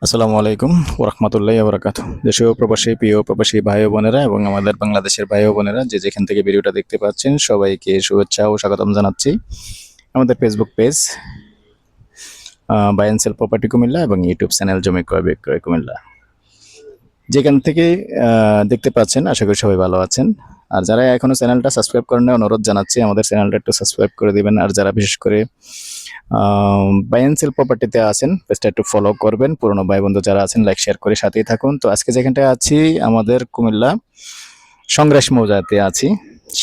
আসসালামু আলাইকুম ওরহমতুল্লাহি ওবরাকাতুহ। দেশীয় প্রবাসী প্রিয় প্রবাসী ভাই ও বোনেরা এবং আমাদের বাংলাদেশের ভাই ও বোনেরা যে যেখান থেকে ভিডিওটা দেখতে পাচ্ছেন সবাইকে শুভেচ্ছা ও স্বাগতম জানাচ্ছি। আমাদের Facebook page buy and sell property Comilla এবং ইউটিউব চ্যানেল জমি ক্রয় বিক্রয় কুমিল্লা, যেখান থেকে দেখতে পাচ্ছেন আশা করি সবাই ভালো আছেন। আর যারা এখনো চ্যানেলটা সাবস্ক্রাইব করেন না, অনুরোধ জানাচ্ছি আমাদের চ্যানেলটা একটু সাবস্ক্রাইব করে দিবেন। আর যারা বিশেষ করে বাই অ্যান্ড সেল প্রপার্টিতে আছেন পেজটা একটু ফলো করবেন। পুরনো ভাই বন্ধু যারা আছেন লাইক শেয়ার করে সাথেই থাকুন। তো আজকে যেখানটায় আছি আমাদের কুমিল্লা সংগ্রাস মৌজাতে আছি।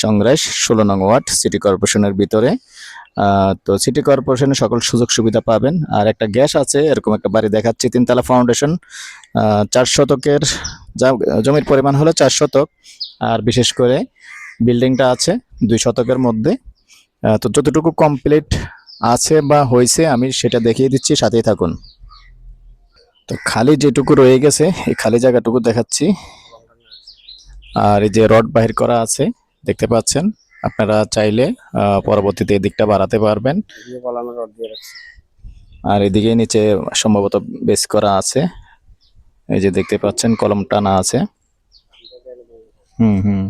সংগ্রাস 16 নং ওয়ার্ড সিটি কর্পোরেশনের ভিতরে। তো সিটি কর্পোরেশনের সকল সুযোগ সুবিধা পাবেন। আর একটা গ্যাস আছে, এরকম একটা বাড়ি দেখাচ্ছি, 3 তলা ফাউন্ডেশন, 4 শতকের জমির পরিমাণ হলো 4 শতক। আর বিশেষ করে বিল্ডিংটা আছে 2 শতকের মধ্যে। তো যতটুকু কমপ্লিট আছে বা হয়েছে আমি সেটা দেখিয়ে দিচ্ছি, সাথেই থাকুন। তো খালি যেটুকু রয়ে গেছে এই খালি জায়গাটুকু দেখাচ্ছি। আর এই যে রড বাহির করা আছে দেখতে পাচ্ছেন, আপনারা চাইলে পরবর্তীতে এদিকটা বাড়াতে পারবেন। আর এদিকে নিচে সম্ভবত বেস করা আছে, এই যে দেখতে পাচ্ছেন কলম টানা আছে। হুম হুম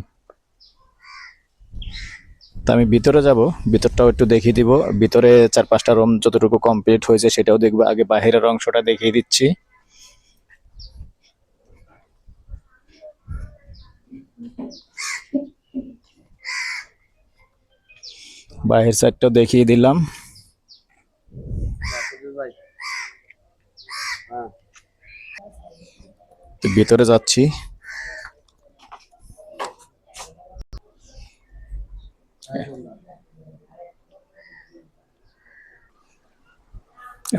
তো আমি ভিতরে যাব, ভিতরটাও একটু দেখিয়ে দিব। ভিতরে 4-5টা রুম যতটুকু কমপ্লিট হয়েছে সেটাও দেখবো। আগে বাহিরের অংশটা দেখিয়ে দিচ্ছি। বাহির সাইডটাও দেখিয়ে দিলাম। তো ভিতরে যাচ্ছি।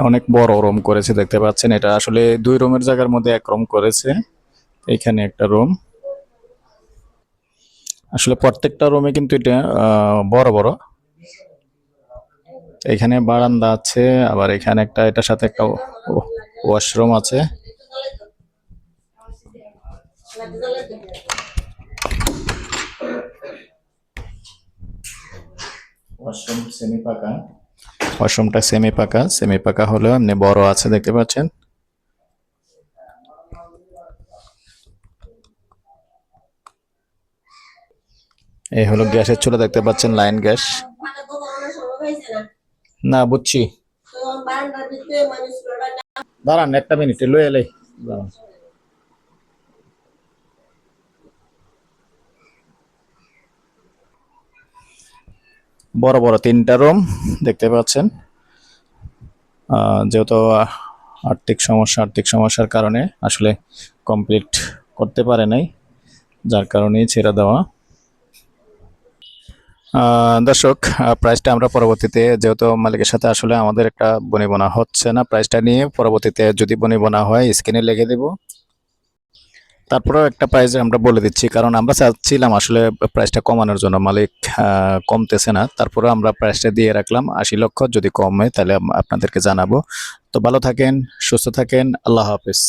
অনেক বড় রুম করেছে দেখতে পাচ্ছেন। এটা আসলে 2 রুমের জায়গার মধ্যে 1 রুম করেছে। এখানে একটা রুম, আসলে প্রত্যেকটা রুমে কিন্তু এটা বড় বড়। এখানে বারান্দা আছে, আবার এখানে একটা, এটার সাথে একটা ওয়াশরুম আছে। ওয়াশরুম সেমি পাকা, ওয়াশরুমটা সেমি পাকা। সেমি পাকা হলেও এমনি বড় আছে দেখতে পাচ্ছেন। এই হলো গ্যাসের চুলা দেখতে পাচ্ছেন, লাইন গ্যাস। না বুঝছি, দাঁড়ান একটা মিনিট লয়ে এলাই। বড় বড় 3টা রুম দেখতে পাচ্ছেন। যেহেতু আর্থিক সমস্যার কারণে আসলে কমপ্লিট করতে পারে নাই, যার কারণেই ছেড়ে দেওয়া। দর্শক, প্রাইসটা আমরা পরবর্তীতে, যেহেতু মালিকের সাথে আসলে আমাদের একটা বনিবনা হচ্ছে না, প্রাইসটা নিয়ে পরবর্তীতে যদি বনিবনা হয় স্ক্রিনে লিখে দেব। তারপরেও একটা প্রাইস আমরা বলে দিচ্ছি, কারণ আমরা চাচ্ছিলাম আসলে প্রাইসটা কমানোর জন্য, মালিক কমতেছে না। তারপরে আমরা প্রাইসটা দিয়ে রাখলাম 80 লক্ষ। যদি কমে তাহলে আপনাদেরকে জানাবো। তো ভালো থাকেন, সুস্থ থাকেন, আল্লাহ হাফেজ।